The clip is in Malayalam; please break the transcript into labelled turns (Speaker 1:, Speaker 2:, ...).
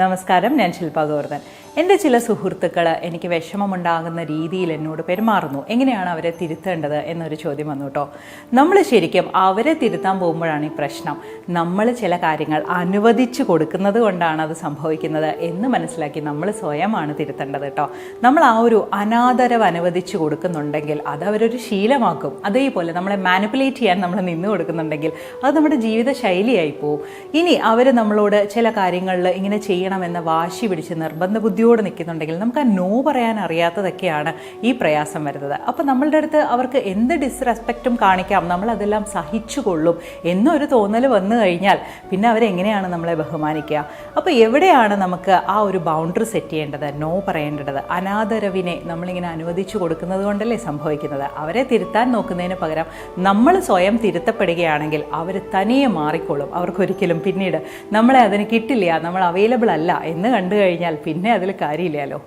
Speaker 1: നമസ്കാരം, ഞാൻ ശില്പ ഗോവർദ്ധൻ. എൻ്റെ ചില സുഹൃത്തുക്കൾ എനിക്ക് വിഷമമുണ്ടാകുന്ന രീതിയിൽ എന്നോട് പെരുമാറുന്നു. എങ്ങനെയാണ് അവരെ തിരുത്തേണ്ടത് എന്നൊരു ചോദ്യം വന്നു കേട്ടോ. നമ്മൾ ശരിക്കും അവരെ തിരുത്താൻ പോകുമ്പോഴാണ് ഈ പ്രശ്നം. നമ്മൾ ചില കാര്യങ്ങൾ അനുവദിച്ചു കൊടുക്കുന്നത് കൊണ്ടാണ് അത് സംഭവിക്കുന്നത് എന്ന് മനസ്സിലാക്കി നമ്മൾ സ്വയമാണ് തിരുത്തേണ്ടത് കേട്ടോ. നമ്മൾ ആ ഒരു അനാദരവ് അനുവദിച്ചു കൊടുക്കുന്നുണ്ടെങ്കിൽ അത് അവരൊരു ശീലമാക്കും. അതേപോലെ നമ്മളെ മാനിപ്പുലേറ്റ് ചെയ്യാൻ നമ്മൾ നിന്ന് കൊടുക്കുന്നുണ്ടെങ്കിൽ അത് നമ്മുടെ ജീവിത ശൈലിയായി പോവും. ഇനി അവർ നമ്മളോട് ചില കാര്യങ്ങളിൽ ഇങ്ങനെ ചെയ്യണമെന്ന വാശി പിടിച്ച് നിർബന്ധ ബുദ്ധിയോട് നിൽക്കുന്നുണ്ടെങ്കിൽ നമുക്ക് ആ നോ പറയാൻ അറിയാത്തതൊക്കെയാണ് ഈ പ്രയാസം വരുന്നത്. അപ്പോൾ നമ്മളുടെ അടുത്ത് അവർക്ക് എന്ത് ഡിസ്റെസ്പെക്റ്റും കാണിക്കാം, നമ്മളതെല്ലാം സഹിച്ചുകൊള്ളും എന്നൊരു തോന്നൽ വന്നു കഴിഞ്ഞാൽ പിന്നെ അവരെങ്ങനെയാണ് നമ്മളെ ബഹുമാനിക്കുക? അപ്പോൾ എവിടെയാണ് നമുക്ക് ആ ഒരു ബൗണ്ടറി സെറ്റ് ചെയ്യേണ്ടത്, നോ പറയേണ്ടത്? അനാദരവിനെ നമ്മളിങ്ങനെ അനുവദിച്ചു കൊടുക്കുന്നത് കൊണ്ടല്ലേ സംഭവിക്കുന്നത്. അവരെ തിരുത്താൻ നോക്കുന്നതിന് പകരം നമ്മൾ സ്വയം തിരുത്തപ്പെടുകയാണെങ്കിൽ അവർ തനിയെ മാറിക്കോളും. അവർക്കൊരിക്കലും പിന്നീട് നമ്മളെ അതിന് കിട്ടില്ല, നമ്മൾ അവൈലബിൾ അല്ല എന്ന് കണ്ടു കഴിഞ്ഞാൽ പിന്നെ അതിൽ കാര്യമില്ലല്ലോ.